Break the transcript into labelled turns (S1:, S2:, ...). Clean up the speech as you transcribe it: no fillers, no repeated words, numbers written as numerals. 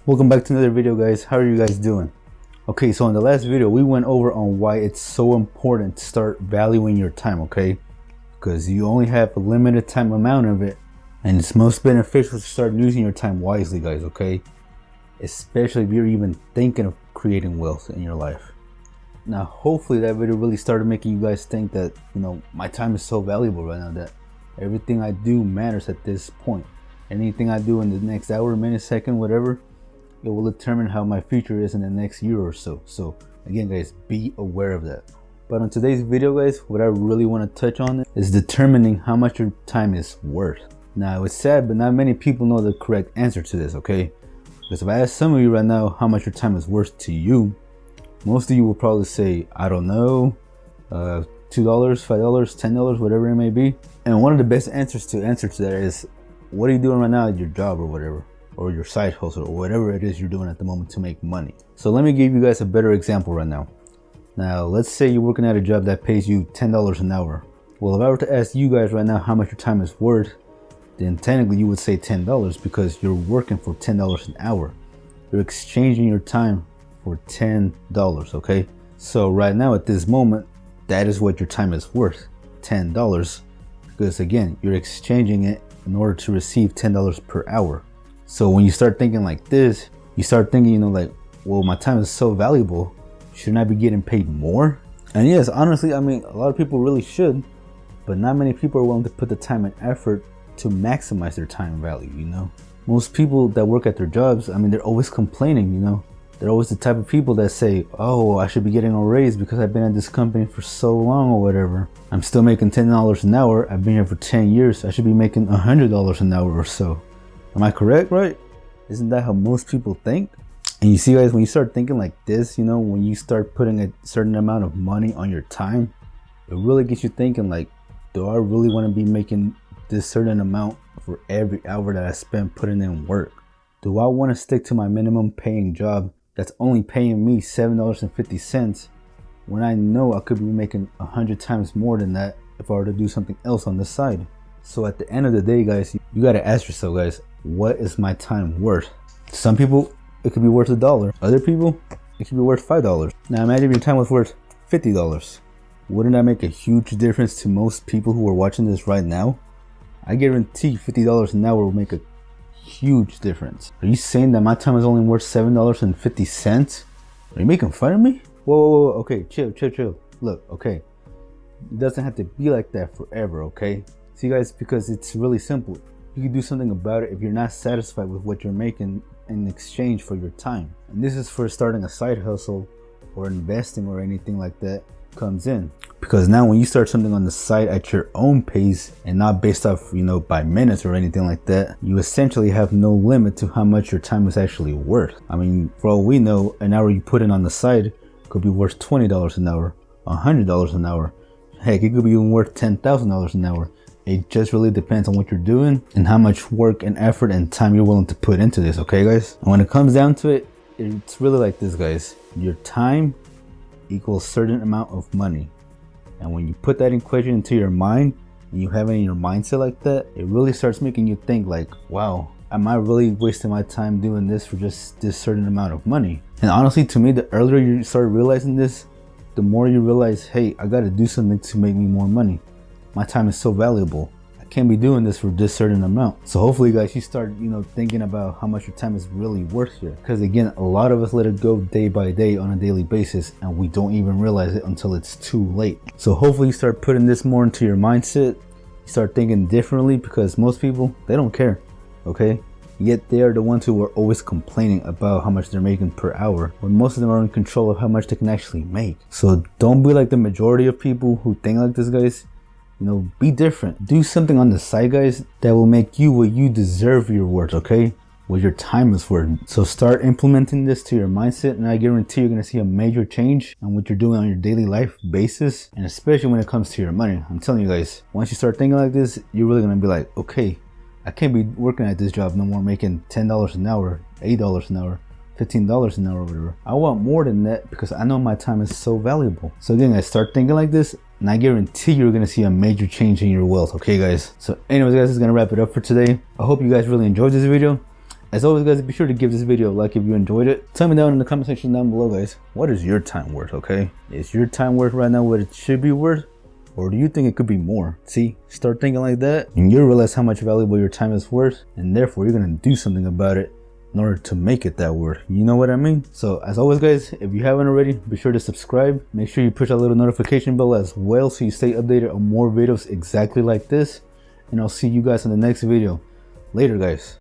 S1: Welcome back to another video, guys. How are you guys doing? Okay, so in the last video we went over on why it's so important to start valuing your time, okay? Because you only have a limited time amount of it, and it's most beneficial to start using your time wisely, guys, okay? Especially if you're even thinking of creating wealth in your life. Now hopefully that video really started making you guys think that, my time is so valuable right now, that everything I do matters at this point. Anything I do in the next hour, minute, second, whatever, it will determine how my future is in the next year or so. So again, guys, be aware of that. But on today's video, guys, what I really want to touch on is determining how much your time is worth. Now it's sad, but not many people know the correct answer to this, okay? Because if I ask some of you right now how much your time is worth to you, most of you will probably say, I don't know, $2, $5, $10, whatever it may be. And one of the best answers to that is, what are you doing right now at your job or whatever, or your side hustle, or whatever it is you're doing at the moment to make money. So let me give you guys a better example right now. Now, let's say you're working at a job that pays you $10 an hour. Well, if I were to ask you guys right now how much your time is worth, then technically you would say $10 because you're working for $10 an hour. You're exchanging your time for $10, okay? So right now at this moment, that is what your time is worth, $10. Because again, you're exchanging it in order to receive $10 per hour. So when you start thinking like this, you start thinking, like, well, my time is so valuable, shouldn't I be getting paid more? And yes, honestly, I mean, a lot of people really should, but not many people are willing to put the time and effort to maximize their time value, Most people that work at their jobs, I mean, they're always complaining, They're always the type of people that say, oh, I should be getting a raise because I've been at this company for so long or whatever. I'm still making $10 an hour. I've been here for 10 years. I should be making $100 an hour or so. Am I correct, right? Isn't that how most people think? And you see, guys, when you start thinking like this, when you start putting a certain amount of money on your time, it really gets you thinking like, do I really want to be making this certain amount for every hour that I spend putting in work? Do I want to stick to my minimum paying job that's only paying me $7.50 when I know I could be making 100 times more than that if I were to do something else on the side? So at the end of the day, guys, you got to ask yourself, guys, what is my time worth? Some people, it could be worth $1. Other people, it could be worth $5. Now imagine your time was worth $50. Wouldn't that make a huge difference to most people who are watching this right now? I guarantee $50 an hour will make a huge difference. Are you saying that my time is only worth $7.50? Are you making fun of me? Whoa, okay, chill. Look, okay, it doesn't have to be like that forever, okay? See, guys, because it's really simple. You can do something about it if you're not satisfied with what you're making in exchange for your time. And this is for starting a side hustle or investing or anything like that comes in. Because now when you start something on the side at your own pace and not based off, by minutes or anything like that, you essentially have no limit to how much your time is actually worth. I mean, for all we know, an hour you put in on the side could be worth $20 an hour, $100 an hour. Heck, it could be even worth $10,000 an hour. It just really depends on what you're doing and how much work and effort and time you're willing to put into this, okay, guys? And when it comes down to it, it's really like this, guys. Your time equals a certain amount of money. And when you put that equation into your mind and you have it in your mindset like that, it really starts making you think like, wow, am I really wasting my time doing this for just this certain amount of money? And honestly, to me, the earlier you start realizing this, the more you realize, hey, I got to do something to make me more money. My time is so valuable. I can't be doing this for this certain amount. So hopefully, guys, you start, thinking about how much your time is really worth here. Because again, a lot of us let it go day by day on a daily basis, and we don't even realize it until it's too late. So hopefully you start putting this more into your mindset. You start thinking differently, because most people, they don't care, okay? Yet they are the ones who are always complaining about how much they're making per hour, when most of them are in control of how much they can actually make. So don't be like the majority of people who think like this, guys. Be different. Do something on the side, guys, that will make you what you deserve your worth, okay? What your time is worth. So start implementing this to your mindset, and I guarantee you're going to see a major change on what you're doing on your daily life basis, and especially when it comes to your money. I'm telling you guys, once you start thinking like this, you're really going to be like, okay, I can't be working at this job no more making $10 an hour, $8 an hour, $15 an hour or whatever. I want more than that because I know my time is so valuable. So again, guys, start thinking like this, and I guarantee you're gonna see a major change in your wealth, okay, guys? So anyways, guys, this is gonna wrap it up for today. I hope you guys really enjoyed this video. As always, guys, be sure to give this video a like if you enjoyed it. Tell me down in the comment section down below, guys, what is your time worth, okay? Is your time worth right now what it should be worth? Or do you think it could be more? See, start thinking like that and you'll realize how much valuable your time is worth, and therefore you're gonna do something about it in order to make it that worth. You know what I mean? So as always, guys, if you haven't already, be sure to subscribe. Make sure you push that little notification bell as well so you stay updated on more videos exactly like this. And I'll see you guys in the next video. Later, guys.